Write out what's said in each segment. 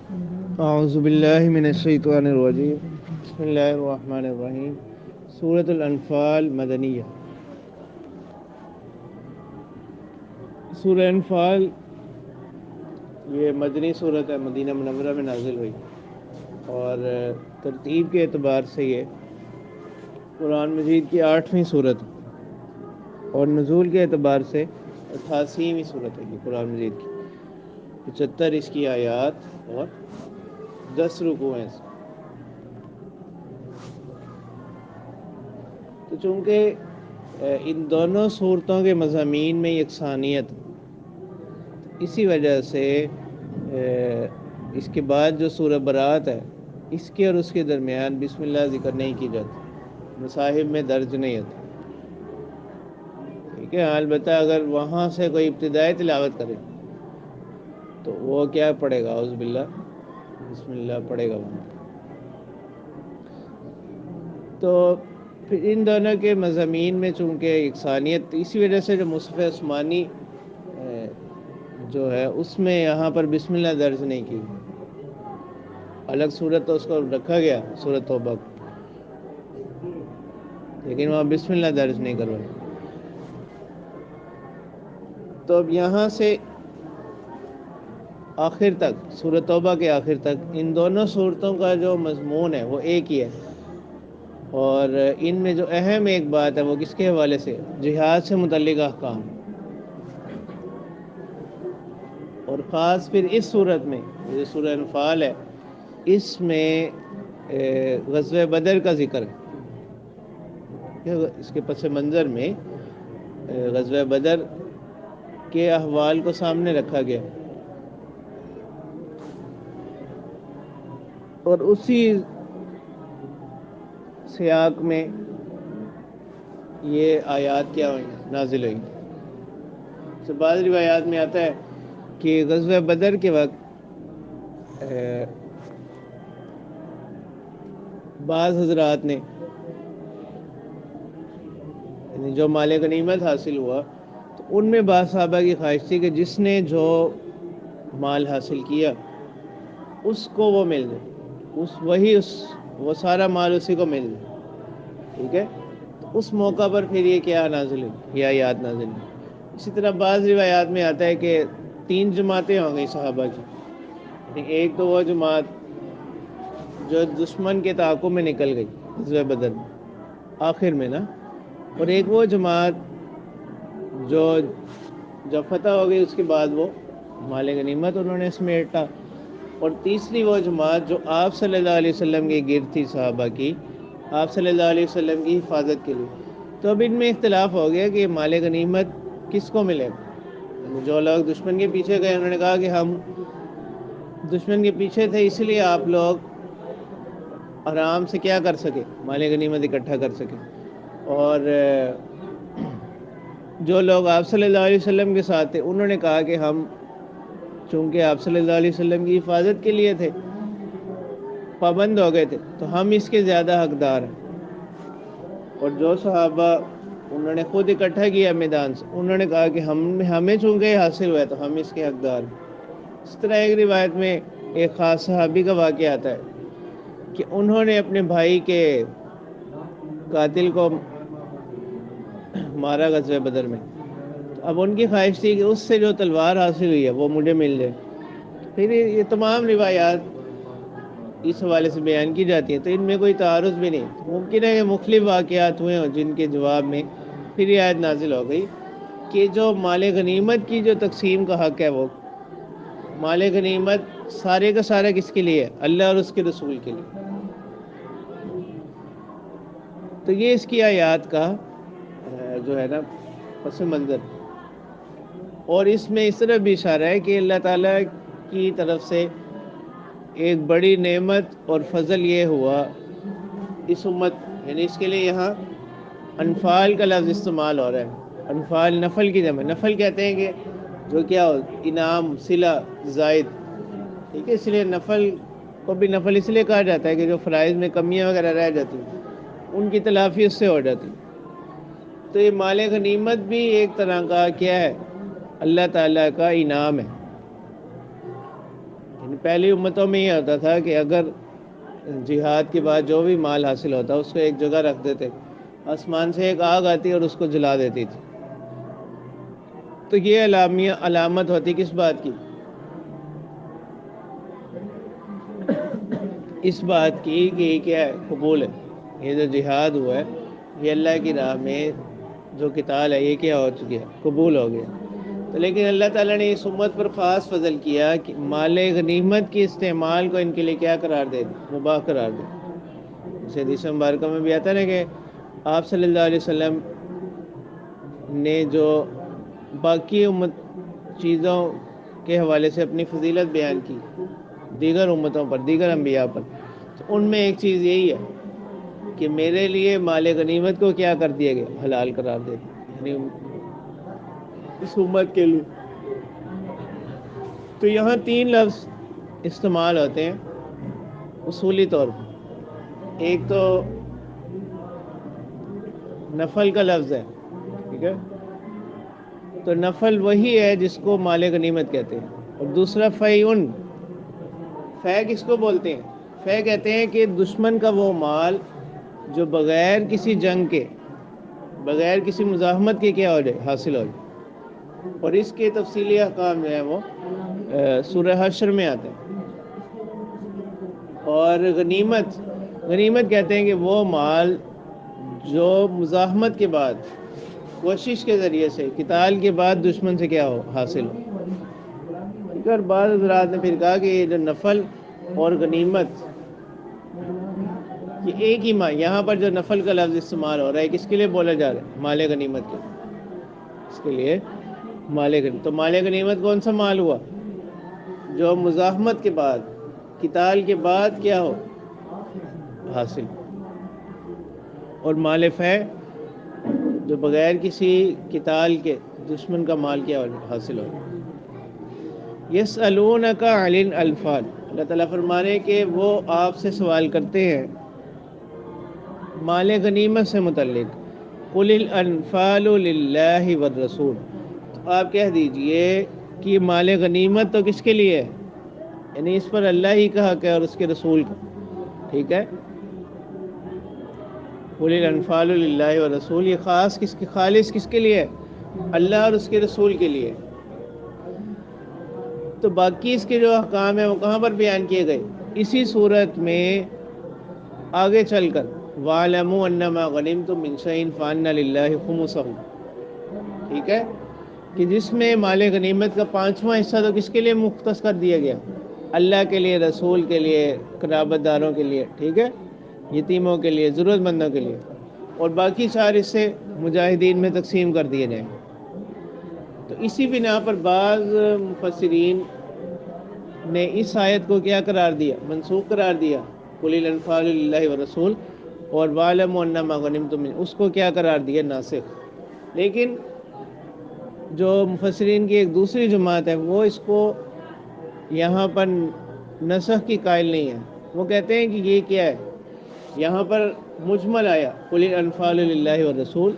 اعوذ باللہ من الشیطان الرجیم بسم اللہ الرحمن الرحیم سورۃ الانفال مدنیہ۔ سورہ انفال یہ مدنی صورت ہے، مدینہ منورہ میں نازل ہوئی، اور ترتیب کے اعتبار سے یہ قرآن مجید کی 8ویں صورت اور نزول کے اعتبار سے 88ویں صورت ہے یہ قرآن مجید کی۔ 75 اس کی آیات اور 10 رکوع ہیں۔ تو چونکہ ان دونوں صورتوں کے مضامین میں یکسانیت، اسی وجہ سے اس کے بعد جو سورہ برات ہے اس کے اور اس کے درمیان بسم اللہ ذکر نہیں کی جاتی، مصاحف میں درج نہیں ہوتی، ٹھیک ہے۔ البتہ اگر وہاں سے کوئی ابتدائی تلاوت کرے تو وہ کیا پڑھے گا؟ اعوذ باللہ بسم اللہ پڑھے گا وہاں۔ تو پھر ان دونوں کے مضامین میں چونکہ یکسانیت، اسی وجہ سے جو مصحف عثمانی جو ہے اس میں یہاں پر بسم اللہ درج نہیں کی، الگ صورت تو اس کو رکھا گیا سورۃ توبہ، لیکن وہاں بسم اللہ درج نہیں کروائی۔ تو اب یہاں سے آخر تک، سورۃ توبہ کے آخر تک ان دونوں صورتوں کا جو مضمون ہے وہ ایک ہی ہے، اور ان میں جو اہم ایک بات ہے وہ کس کے حوالے سے؟ جہاد سے متعلق احکام، اور خاص پھر اس صورت میں جو سورہ انفال ہے اس میں غزوہ بدر کا ذکر ہے۔ اس کے پس منظر میں غزوہ بدر کے احوال کو سامنے رکھا گیا، اور اسی سیاق میں یہ آیات کیا ہوئی، نازل ہوئی۔ تو بعض روایات میں آتا ہے کہ غزوہ بدر کے وقت بعض حضرات نے، یعنی جو مال غنیمت حاصل ہوا تو ان میں بعض صحابہ کی خواہش تھی کہ جس نے جو مال حاصل کیا اس کو وہ مل جائے، وہ سارا مال اسی کو مل جائے، ٹھیک ہے۔ تو اس موقع پر پھر یہ کیا نازل ہوئی، یہ آیات نازل ہوئی۔ اسی طرح بعض روایات میں آتا ہے کہ 3 جماعتیں ہو گئی صحابہ کی، ایک تو وہ جماعت جو دشمن کے تعاقب میں نکل گئی غزوہ بدر میں آخر میں نا، اور ایک وہ جماعت جو جب فتح ہو گئی اس کے بعد وہ مال غنیمت انہوں نے سمیٹا، اور تیسری وہ جماعت جو آپ صلی اللہ علیہ وسلم کی گرد تھی صحابہ کی، آپ صلی اللہ علیہ وسلم کی حفاظت کے لیے۔ تو اب ان میں اختلاف ہو گیا کہ مال غنیمت کس کو ملے گا۔ جو لوگ دشمن کے پیچھے گئے انہوں نے کہا کہ ہم دشمن کے پیچھے تھے اس لیے آپ لوگ آرام سے کیا کر سکے، مال غنیمت اکٹھا کر سکے، اور جو لوگ آپ صلی اللہ علیہ وسلم کے ساتھ تھے انہوں نے کہا کہ ہم چونکہ آپ صلی اللہ علیہ وسلم کی حفاظت کے لیے تھے، پابند ہو گئے تھے، تو ہم اس کے زیادہ حقدار ہیں۔ اور جو صحابہ انہوں نے خود اکٹھا کیا میدان سے، انہوں نے کہا کہ ہمیں چونکہ حاصل ہوا ہے تو ہم اس کے حقدار ہیں۔ اس طرح ایک روایت میں ایک خاص صحابی کا واقعہ آتا ہے کہ انہوں نے اپنے بھائی کے قاتل کو مارا غزوہ بدر میں، تو اب ان کی خواہش تھی کہ اس سے جو تلوار حاصل ہوئی ہے وہ مجھے مل جائے۔ پھر یہ تمام روایات اس حوالے سے بیان کی جاتی ہیں، تو ان میں کوئی تعارض بھی نہیں۔ ممکن ہے کہ مختلف واقعات ہوئے ہوں جن کے جواب میں پھر یہ آیت نازل ہو گئی کہ جو مال غنیمت کی جو تقسیم کا حق ہے، وہ مال غنیمت سارے کا سارا کس کے لیے ہے؟ اللہ اور اس کے رسول کے لیے۔ تو یہ اس کی آیات کا جو ہے نا پس منظر، اور اس میں اس طرح بھی اشارہ ہے کہ اللہ تعالیٰ کی طرف سے ایک بڑی نعمت اور فضل یہ ہوا اس امت، یعنی اس کے لیے یہاں انفال کا لفظ استعمال ہو رہا ہے۔ انفال نفل کی جمع، نفل کہتے ہیں کہ جو کیا ہو، انعام، صلہ، زائد، ٹھیک ہے۔ اس لیے نفل کو بھی نفل اس لیے کہا جاتا ہے کہ جو فرائض میں کمیاں وغیرہ رہ جاتی ہیں ان کی تلافی اس سے ہو جاتی۔ تو یہ مال غنیمت بھی ایک طرح کا کیا ہے؟ اللہ تعالیٰ کا انعام ہے، پہلی امتوں میں یہ ہوتا تھا کہ اگر جہاد کے بعد جو بھی مال حاصل ہوتا اس کو ایک جگہ رکھ دیتے، آسمان سے ایک آگ آتی اور اس کو جلا دیتی تھی. تو یہ علامت ہوتی کس بات کی؟ اس بات کی کہ یہ کیا ہے؟ قبول ہے. یہ جو جہاد ہوا ہے یہ اللہ کی راہ میں جو قتال ہے یہ کیا ہو چکی ہے؟ قبول ہو گیا. تو لیکن اللہ تعالیٰ نے اس امت پر خاص فضل کیا کہ مال غنیمت کے استعمال کو ان کے لیے کیا قرار دے دی؟ مباح قرار دے. جیسے حدیث مبارکہ میں بھی آتا ہے کہ آپ صلی اللہ علیہ وسلم نے جو باقی امت چیزوں کے حوالے سے اپنی فضیلت بیان کی دیگر امتوں پر، دیگر انبیاء پر، تو ان میں ایک چیز یہی ہے کہ میرے لیے مال غنیمت کو کیا کر دیا گیا؟ حلال قرار دے دیا، یعنی اس امت کے لیے. تو یہاں 3 لفظ استعمال ہوتے ہیں اصولی طور پر. ایک تو نفل کا لفظ ہے، ٹھیک ہے، تو نفل وہی ہے جس کو مال غنیمت کہتے ہیں. اور دوسرا فیعن. فے کس کو بولتے ہیں؟ فے کہتے ہیں کہ دشمن کا وہ مال جو بغیر کسی جنگ کے، بغیر کسی مزاحمت کے کیا ہو جائے؟ حاصل ہو جائے. اور اس کے تفصیلی احکام جو ہے وہ سورہ حشر میں آتے ہیں. اور غنیمت کہتے ہیں کہ وہ مال جو مزاحمت کے بعد، کوشش کے ذریعے سے، قتال کے بعد دشمن سے کیا ہو؟ حاصل ہو. اگر بعض حضرات نے پھر کہا کہ یہ جو نفل اور غنیمت یہ ایک ہی یہاں پر جو نفل کا لفظ استعمال ہو رہا ہے کس کے لیے بولا جا رہا ہے؟ مال غنیمت کے. اس کے لیے مال غنیمت. تو مال غنیمت کون سا مال ہوا؟ جو مزاحمت کے بعد، قتال کے بعد کیا ہو؟ حاصل. اور مال فے جو بغیر کسی قتال کے دشمن کا مال کیا حاصل ہو. یسألونک عن الانفال. اللہ تعالیٰ فرمانے کہ وہ آپ سے سوال کرتے ہیں مال غنیمت سے متعلق. قل الانفال للہ والرسول. تو آپ کہہ دیجئے کہ مال غنیمت تو کس کے لیے ہے؟ یعنی اس پر اللہ ہی کا حق ہے اور اس کے رسول کا. ٹھیک ہے. قل الانفال للہ والرسول، یہ خالص کس کے لیے ہے؟ اللہ اور اس کے رسول کے لیے. تو باقی اس کے جو احکام ہیں وہ کہاں پر بیان کیے گئے؟ اسی صورت میں آگے چل کر وَاعْلَمُوا أَنَّمَا غَنِمْتُم مِّن شَيْءٍ فَأَنَّ لِلَّهِ خُمُسَهُ. ٹھیک ہے، کہ جس میں مال غنیمت کا 5واں حصہ تو کس کے لیے مختص کر دیا گیا؟ اللہ کے لیے، رسول کے لیے، قرابت داروں کے لیے، ٹھیک ہے، یتیموں کے لیے، ضرورت مندوں کے لیے. اور باقی 4 حصے مجاہدین میں تقسیم کر دیے جائیں. تو اسی بنا پر بعض مفسرین نے اس آیت کو کیا قرار دیا؟ منسوخ قرار دیا. قل الانفال للہ والرسول اور وَاعْلَمُوا أَنَّمَا غَنِمْتُم، اس کو کیا قرار دیا؟ ناسخ. لیکن جو مفسرین کی ایک دوسری جماعت ہے وہ اس کو یہاں پر نسخ کی قائل نہیں ہے. وہ کہتے ہیں کہ یہ کیا ہے؟ یہاں پر مجمل آیا قل الانفال للہ والرسول،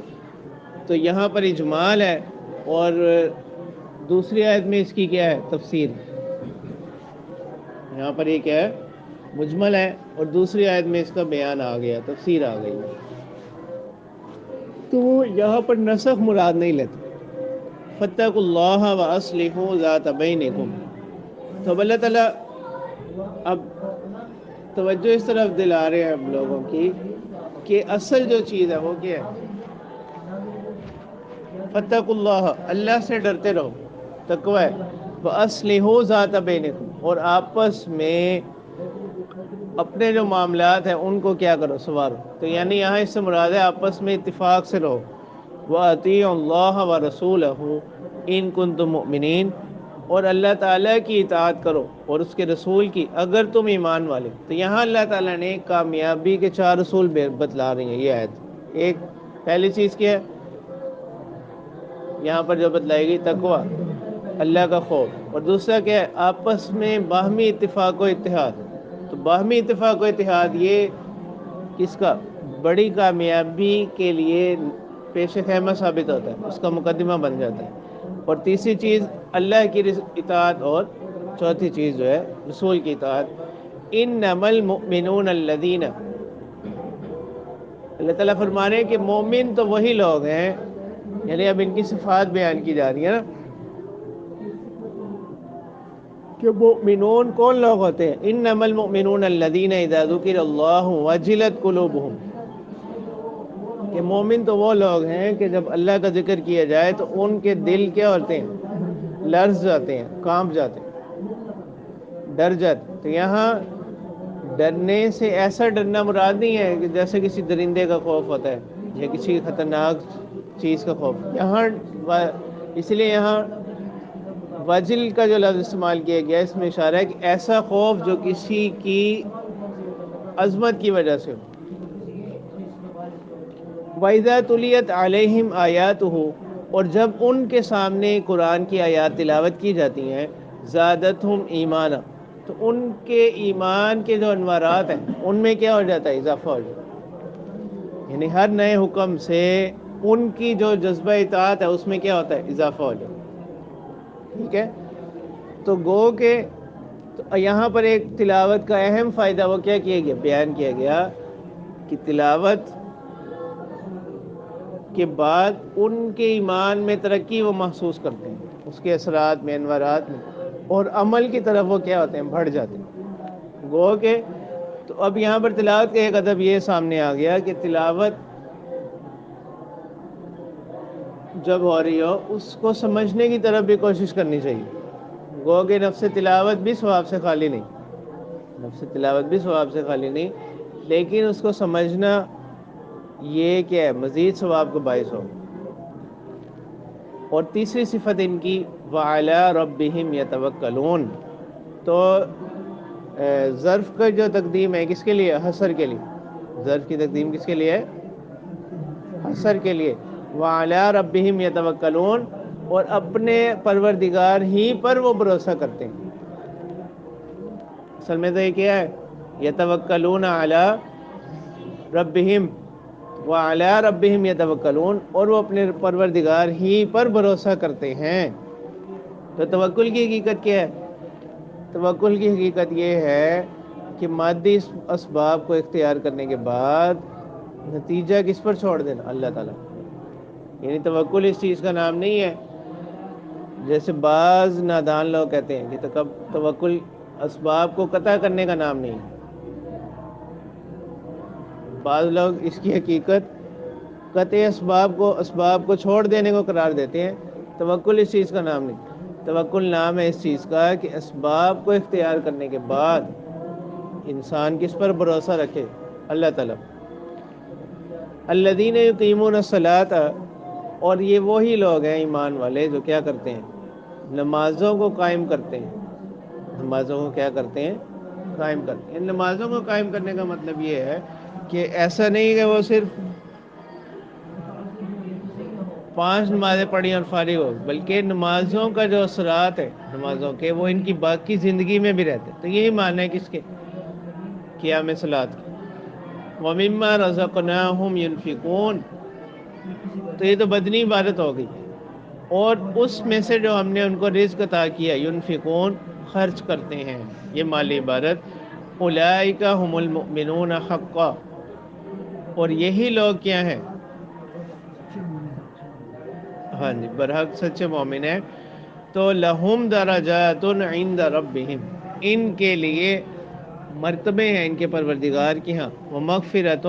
تو یہاں پر اجمال ہے، اور دوسری آیت میں اس کی کیا ہے؟ تفسیر. یہاں پر یہ کیا ہے؟ مجمل ہے، اور دوسری آیت میں اس کا بیان آ گیا، تفسیر آ گئی. تو وہ یہاں پر نسخ مراد نہیں لیتے. فَاتَّقُوا اللَّهَ وَأَصْلِحُوا ذَاتَ بَيْنِكُمْ. تو اللہ تعالیٰ اب توجہ اس طرف دلا رہے ہیں ہم لوگوں کی کہ اصل جو چیز ہے وہ کیا ہے؟ فَاتَّقُوا اللَّهَ، اللہ سے ڈرتے رہو، تقوی ہے. وَأَصْلِحُوا ذَاتَ بَيْنِكُمْ، اور آپس میں اپنے جو معاملات ہیں ان کو کیا کرو؟ سنوارو. تو یعنی یہاں اس سے مراد ہے آپس میں اتفاق سے رہو. وَأَطِیعُوا اللَّهَ وَرَسُولَهُ إِن كُنتُم مُؤْمِنِینَ، اور اللہ تعالیٰ کی اطاعت کرو اور اس کے رسول کی اگر تم ایمان والے. تو یہاں اللہ تعالیٰ نے کامیابی کے 4 اصول بتلا رہی ہیں یہ آیت. ایک پہلی چیز کیا ہے یہاں پر جو بتلائے گی؟ تقوی، اللہ کا خوف. اور دوسرا کیا ہے؟ آپس میں باہمی اتفاق و اتحاد. تو باہمی اتفاق و اتحاد یہ کس کا؟ بڑی کامیابی کے لیے پیش خیمہ ثابت ہوتا ہے، اس کا مقدمہ بن جاتا ہے. اور تیسری چیز اللہ کی اطاعت اور چوتھی چیز جو ہے رسول کی اطاعت. انما المؤمنون الذین، اللہ تعالیٰ فرما رہے ہیں کہ مومن تو وہی لوگ ہیں، یعنی اب ان کی صفات بیان کی جا رہی ہے نا کہ مؤمنون کون لوگ ہوتے ہیں. انما المؤمنون الذین اذا ذکر اللہ وجلت قلوبہم، کہ مومن تو وہ لوگ ہیں کہ جب اللہ کا ذکر کیا جائے تو ان کے دل کیا ہوتے ہیں؟ لرز جاتے ہیں، کانپ جاتے ہیں، ڈر جاتے ہیں. تو یہاں ڈرنے سے ایسا ڈرنا مراد نہیں ہے کہ جیسے کسی درندے کا خوف ہوتا ہے یا کسی خطرناک چیز کا خوف. یہاں اس لیے یہاں وجل کا جو لفظ استعمال کیا گیا اس میں اشارہ ہے کہ ایسا خوف جو کسی کی عظمت کی وجہ سے ہو. وَإِذَا تُلِيَتْ عَلَيْهِمْ آيَاتُهُ، اور جب ان کے سامنے قرآن کی آیات تلاوت کی جاتی ہیں، زادتہم ایمانا، تو ان کے ایمان کے جو انوارات ہیں ان میں کیا ہو جاتا ہے؟ اضافہ ہو جاتا ہے. یعنی ہر نئے حکم سے ان کی جو جذبہ اطاعت ہے اس میں کیا ہوتا ہے؟ اضافہ ہو جاتا ہے. ٹھیک ہے، تو گو کہ تو یہاں پر ایک تلاوت کا اہم فائدہ وہ کیا کیا گیا؟ بیان کیا گیا کہ تلاوت کے بعد ان کے ایمان میں ترقی وہ محسوس کرتے ہیں، اس کے اثرات میں، انوارات میں، اور عمل کی طرف وہ کیا ہوتے ہیں؟ بڑھ جاتے ہیں. گو کہ تو اب یہاں پر تلاوت کا ایک ادب یہ سامنے آ گیا کہ تلاوت جب ہو رہی ہو اس کو سمجھنے کی طرف بھی کوشش کرنی چاہیے. گو کہ نفس تلاوت بھی ثواب سے خالی نہیں، نفس تلاوت بھی ثواب سے خالی نہیں، لیکن اس کو سمجھنا یہ کیا ہے؟ مزید ثواب کا باعث ہو. اور تیسری صفت ان کی وَعَلَىٰ رَبِّهِمْ يَتَوَكَّلُونَ، تو ظرف کا جو تقدیم ہے کس کے لیے؟ حصر کے لیے. ظرف کی تقدیم کس کے لیے ہے؟ حصر کے لیے. وَعَلَىٰ رَبِّهِمْ يَتَوَكَّلُونَ، اور اپنے پروردگار ہی پر وہ بھروسہ کرتے ہیں. اصل میں تو یہ کیا ہے؟ یتوکلون علی ربہم، وعلی ربہم یتوکلون، اور وہ اپنے پروردگار ہی پر بھروسہ کرتے ہیں. تو توکل کی حقیقت کیا ہے؟ توکل کی حقیقت یہ ہے کہ مادی اسباب کو اختیار کرنے کے بعد نتیجہ کس پر چھوڑ دینا؟ اللہ تعالیٰ. یعنی توکل اس چیز کا نام نہیں ہے جیسے بعض نادان لوگ کہتے ہیں کہ توکل اسباب کو قطع کرنے کا نام نہیں ہے. بعض لوگ اس کی حقیقت قطع اسباب کو چھوڑ دینے کو قرار دیتے ہیں. توکل اس چیز کا نام نہیں. توکل نام ہے اس چیز کا کہ اسباب کو اختیار کرنے کے بعد انسان کس پر بھروسہ رکھے؟ اللہ تعالیٰ. الذین یقیمون الصلاۃ، اور یہ وہی لوگ ہیں ایمان والے جو کیا کرتے ہیں؟ نمازوں کو قائم کرتے ہیں. نمازوں کو کیا کرتے ہیں؟ قائم کرتے ہیں. نمازوں کو قائم کرنے کا مطلب یہ ہے کہ ایسا نہیں کہ وہ صرف 5 نمازیں پڑھی اور فارغ ہو، بلکہ نمازوں کا جو اثرات ہے نمازوں کے وہ ان کی باقی زندگی میں بھی رہتے. تو یہی معنی ہے کس کے؟ قیام صلاۃ کے. وَمِمَّا رَزَقْنَاهُمْ يُنْفِقُونَ، تو یہ تو بدنی عبادت ہو گئی، اور اس میں سے جو ہم نے ان کو رزق عطا کیا، ينفقون، خرچ کرتے ہیں، یہ مالی عبادت. اولئک هم المؤمنون حقا، اور یہی لوگ کیا ہیں؟ ہاں جی، برحق سچے مومن ہیں. تو لہم درجات عند ربہم، ان کے لیے مرتبے ہیں ان کے پروردگار کی ہاں. ومغفرۃ،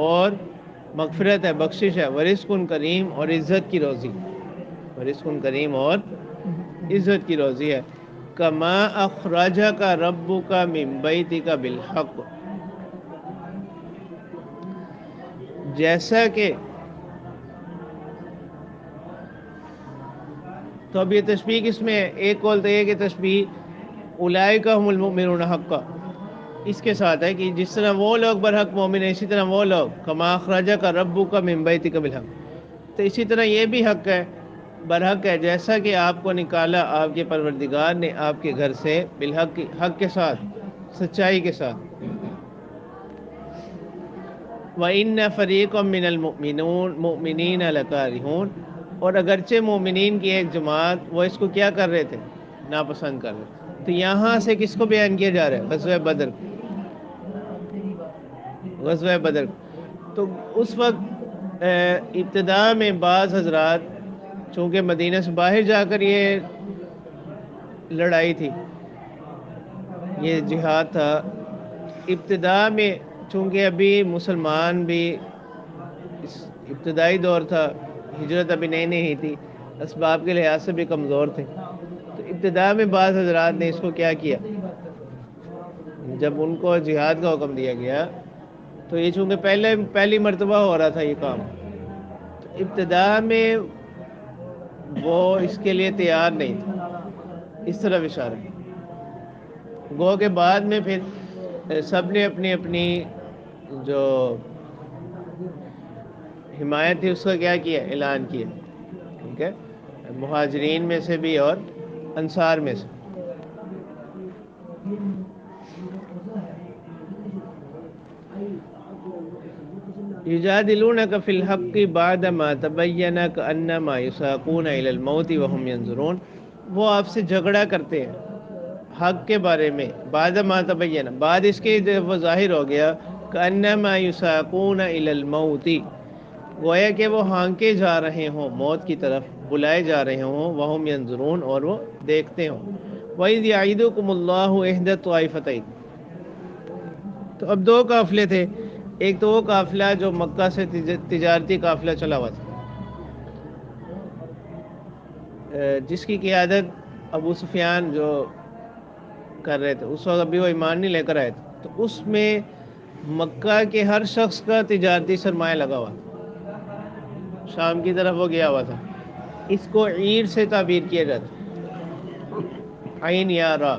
اور مغفرت ہے، بخشش ہے. ورزق کریم، اور عزت کی روزی. ورزق کریم اور عزت کی روزی ہے. کما اخرجک ربک من بیتک بالحق، جیسا کہ، تو اب یہ تشبیہ کس میں ہے؟ ایک قول تو یہ کہ تشبیہ اولئک هم المؤمنون حقا اس کے ساتھ ہے کہ جس طرح وہ لوگ برحق مومن ہیں اسی طرح وہ لوگ کما اخرجک ربک من بیتک بالحق، تو اسی طرح یہ بھی حق ہے، برحق ہے، جیسا کہ آپ کو نکالا آپ کے پروردگار نے آپ کے گھر سے بالحق، حق کے ساتھ، سچائی کے ساتھ. وَإِنَّ فَرِيقًا مِّنَ الْمُؤْمِنِينَ لَكَارِهُونَ، اور اگرچہ مومنین کی ایک جماعت وہ اس کو کیا کر رہے تھے؟ ناپسند کر رہے تھے. تو یہاں سے کس کو بیان کیا جا رہا ہے؟ غزوہ بدر، غزوہ بدر۔ تو اس وقت ابتدا میں بعض حضرات، چونکہ مدینہ سے باہر جا کر یہ لڑائی تھی، یہ جہاد تھا، ابتدا میں چونکہ ابھی مسلمان بھی اس ابتدائی دور تھا، ہجرت ابھی نئی نئی ہی تھی، اسباب کے لحاظ سے بھی کمزور تھے، تو ابتدا میں بعض حضرات نے اس کو کیا کیا، جب ان کو جہاد کا حکم دیا گیا تو یہ چونکہ پہلی مرتبہ ہو رہا تھا یہ کام، تو ابتدا میں وہ اس کے لیے تیار نہیں تھے، اس طرح اشارہ گو کے بعد میں پھر سب نے اپنی اپنی جو حمایت تھی اس کا کیا کیا، اعلان کیا، ٹھیک ہے، مہاجرین میں سے بھی اور انصار میں سے۔ یجادلونک فی الحق بعد ما تبین کأنما یساقون الی الموت وهم ینظرون، وہ آپ سے جھگڑا کرتے ہیں حق کے بارے میں، بعد ما تبین، بعد اس کے جب وہ ظاہر ہو گیا، کأنما یساقون الی الموت، گویا کہ وہ ہانکے جا رہے ہوں موت کی طرف، بلائے جا رہے ہوں، وهم ینظرون، اور وہ دیکھتے ہوں۔ وَإِذْ يَعِدُكُمُ اللَّهُ إِحْدَى الطَّائِفَتَيْنِ، تو اب دو قافلے تھے، ایک تو وہ قافلہ جو مکہ سے تجارتی قافلہ چلا ہوا تھا، جس کی قیادت ابو سفیان جو کر رہے تھے، اس وقت ابھی وہ ایمان نہیں لے کر آئے تھے، تو اس میں مکہ کے ہر شخص کا تجارتی سرمایہ لگا ہوا تھا، شام کی طرف وہ گیا ہوا تھا، اس کو عیر سے تعبیر کیا جاتا، عین یا را۔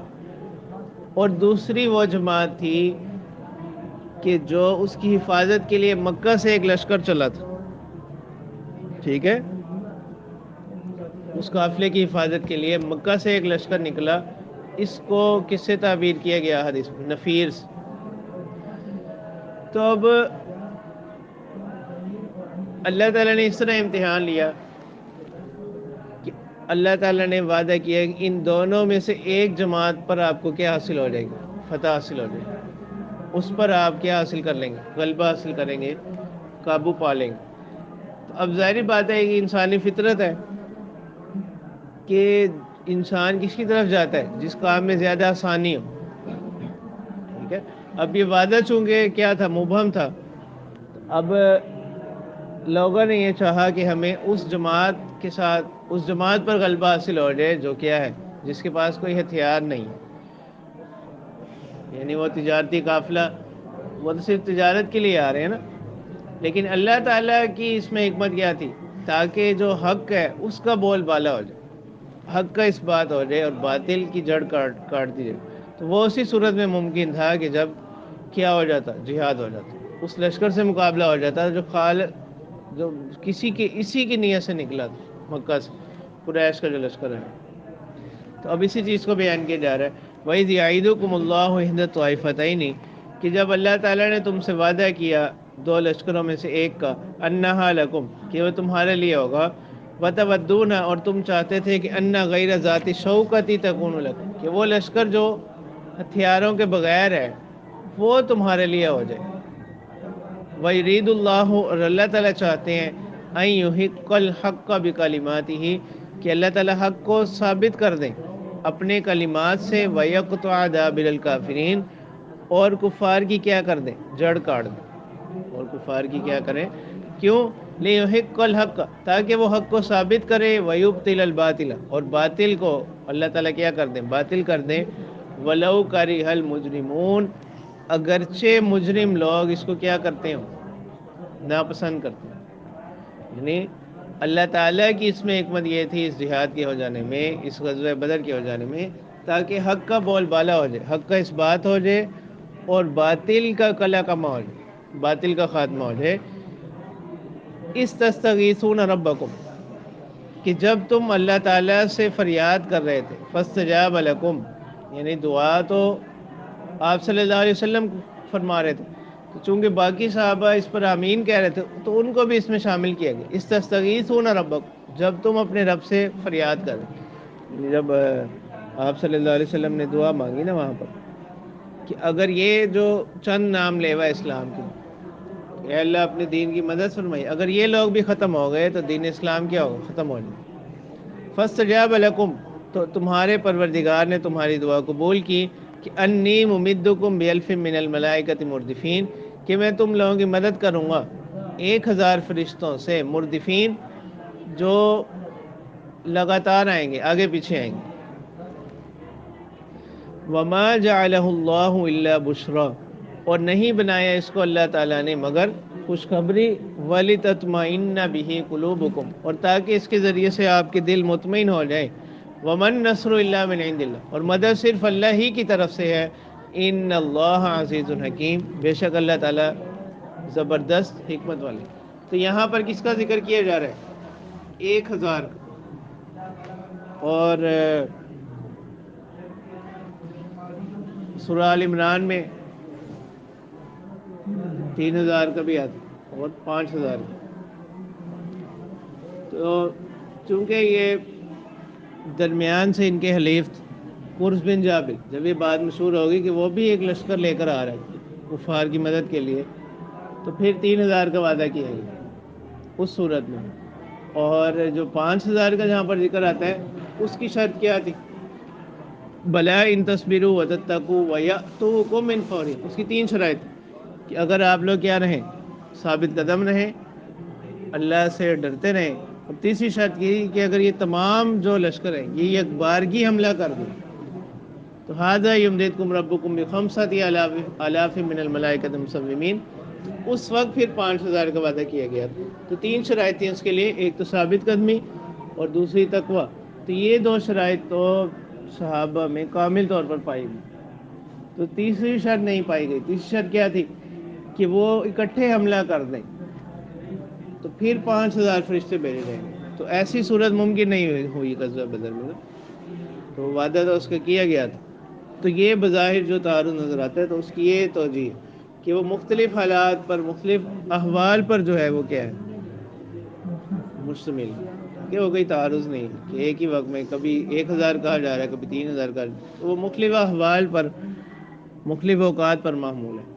اور دوسری وہ جماعت تھی کہ جو اس کی حفاظت کے لیے مکہ سے ایک لشکر چلا تھا، ٹھیک ہے، اس قافلے کی حفاظت کے لیے مکہ سے ایک لشکر نکلا، اس کو کس سے تعبیر کیا گیا حدیث میں؟ نفیر سے۔ تو اب اللہ تعالیٰ نے اس طرح امتحان لیا کہ اللہ تعالیٰ نے وعدہ کیا کہ ان دونوں میں سے ایک جماعت پر آپ کو کیا حاصل ہو جائے گی؟ فتح حاصل ہو جائے گی، اس پر آپ کیا حاصل کر لیں گے؟ غلبہ حاصل کریں گے، قابو پا لیں گے۔ تو اب ظاہری بات ہے کہ انسانی فطرت ہے کہ انسان کس کی طرف جاتا ہے؟ جس کام میں زیادہ آسانی ہو، ٹھیک ہے۔ اب یہ وعدہ چونکہ کیا تھا؟ مبہم تھا، اب لوگوں نے یہ چاہا کہ ہمیں اس جماعت کے ساتھ، اس جماعت پر غلبہ حاصل ہو جائے جو کیا ہے، جس کے پاس کوئی ہتھیار نہیں، یعنی وہ تجارتی قافلہ، وہ تو صرف تجارت کے لیے آ رہے ہیں نا، لیکن اللہ تعالیٰ کی اس میں حکمت کیا تھی؟ تاکہ جو حق ہے اس کا بول بالا ہو جائے، حق کا اس بات ہو جائے اور باطل کی جڑ کاٹ دی جائے۔ تو وہ اسی صورت میں ممکن تھا کہ جب کیا ہو جاتا؟ جہاد ہو جاتا، اس لشکر سے مقابلہ ہو جاتا جو اسی کی نیت سے نکلا تھا مکہ سے، قریش کا جو لشکر ہے۔ تو اب اسی چیز کو بیان کیا جا رہا ہے، وَإِذْ يَعِدُكُمُ اللَّهُ إِحْدَى الطَّائِفَتَيْنِ، کہ جب اللہ تعالیٰ نے تم سے وعدہ کیا دو لشکروں میں سے ایک کا، أَنَّهَا لَكُمْ، کہ وہ تمہارے لیے ہوگا، وَتَوَدُّونَ، اور تم چاہتے تھے کہ أَنَّ غَيْرَ ذَاتِ شَوْكَةٍ تَكُونُ لَكُمْ، کہ وہ لشکر جو ہتھیاروں کے بغیر ہے وہ تمہارے لیے ہو جائے۔ وَيُرِيدُ اللَّهُ، اور اللہ تعالیٰ چاہتے ہیں، أَن يُحِقَّ الْحَقَّ بِكَلِمَاتِهِ، کہ اللہ تعالیٰ حق کو ثابت کر دیں اپنے کلمات سے، وَيَقْطَعَ دَابِرَ الْكَافِرِينَ، اور کفار کی کیا کر دیں؟ جڑ کاٹ دیں، اور کفار کی کیا کریں؟ کیوں؟ لِيُحِقَّ الْحَقَّ، تاکہ وہ حق کو ثابت کرے، وَيُبْطِلَ الْبَاطِلَ، اور باطل کو اللہ تعالیٰ کیا کر دیں؟ باطل کر دیں، وَلَوْ كَرِهَ الْمُجْرِمُونَ، اگرچہ مجرم لوگ اس کو کیا کرتے ہیں؟ ناپسند کرتے ہیں۔ یعنی اللہ تعالیٰ کی اس میں حکمت یہ تھی اس جہاد کے ہو جانے میں، اس غزوہ بدر کے ہو جانے میں، تاکہ حق کا بول بالا ہو جائے، حق کا اس بات ہو جائے، اور باطل کا کلا کما ہو جائے، باطل کا خاتمہ ہو جائے۔ اس تستغیثون ربکم، کہ جب تم اللہ تعالیٰ سے فریاد کر رہے تھے، فاستجاب لکم، یعنی دعا تو آپ صلی اللہ علیہ وسلم فرما رہے تھے، تو چونکہ باقی صحابہ اس پر آمین کہہ رہے تھے تو ان کو بھی اس میں شامل کیا گیا۔ استستغیثون ربکم، جب تم اپنے رب سے فریاد کریں، جب آپ صلی اللہ علیہ وسلم نے دعا مانگی نا وہاں پر کہ اگر یہ جو چند نام لیوا اسلام کے، اے اللہ اپنے دین کی مدد فرمائی، اگر یہ لوگ بھی ختم ہو گئے تو دین اسلام کیا ہوگا؟ ختم ہو جائے۔ فاستجاب لکم، تو تمہارے پروردگار نے تمہاری دعا قبول کی کہ انی ممدکم بالف من الملائکۃ مردفین، کہ میں تم لوگوں کی مدد کروں گا 1000 فرشتوں سے، مردفین جو لگاتار آئیں گے، آگے پیچھے آئیں گے۔ وما جعلہ اللہ الا بشرا، اور نہیں بنایا اس کو اللہ تعالیٰ نے مگر خوشخبری، وَلِتَطْمَئِنَّ بِهِ قُلُوبُكُمْ، اور تاکہ اس کے ذریعے سے آپ کے دل مطمئن ہو جائیں۔ وَمَن نَّصْرُ إِلَّا مِنْ عِندِ اللَّهِ، اور مدد صرف اللہ ہی کی طرف سے ہے۔ ان اللہ عزیز الحکیم، بے شک اللہ تعالیٰ زبردست حکمت والے۔ تو یہاں پر کس کا ذکر کیا جا رہا ہے؟ 1000 کا۔ اور سورہ آل عمران میں 3000 کا بھی آتا اور 5000 کا۔ تو چونکہ یہ درمیان سے ان کے حلیف قرظ بن جابر، جب یہ بات مشہور ہوگی کہ وہ بھی ایک لشکر لے کر آ رہا ہے کفار کی مدد کے لیے، تو پھر 3000 کا وعدہ کیا گیا اس صورت میں۔ اور جو 5000 کا جہاں پر ذکر آتا ہے، اس کی شرط کیا تھی؟ بلا ان تصبروا وتتقوا ویأتوکم من فورہم، اس کی 3 شرائط کہ اگر آپ لوگ کیا رہیں، ثابت قدم رہیں، اللہ سے ڈرتے رہیں، اور تیسری شرط یہ کہ اگر یہ تمام جو لشکر ہیں یہ ایک بارگی حملہ کر دیں تو ھذا یمددکم ربکم بخمسۃ آلاف من الملائکۃ مسومین، اس وقت پھر 5000 کا وعدہ کیا گیا۔ تو 3 شرائط تھیں اس کے لیے، ایک تو ثابت قدمی اور دوسری تقوی۔ تو یہ 2 شرائط تو صحابہ میں کامل طور پر پائی گئی، تو تیسری شرط نہیں پائی گئی۔ تیسری شرط کیا تھی؟ کہ وہ اکٹھے حملہ کر دیں تو پھر 5000 فرشتے بھیجے جائیں گے۔ تو ایسی صورت ممکن نہیں ہوئی غزوہ بدر میں، تو وعدہ تو اس کا کیا گیا تھا۔ تو یہ بظاہر جو تعارض نظر آتا ہے تو اس کی یہ توجیہ کہ وہ مختلف حالات پر، مختلف احوال پر جو ہے وہ کیا ہے، مشتمل، کہ وہ کوئی تعارض نہیں کہ ایک ہی وقت میں کبھی 1000 کہا جا رہا ہے، کبھی 3000 کہا جا رہا ہے، وہ مختلف احوال پر، مختلف اوقات پر معمول ہے۔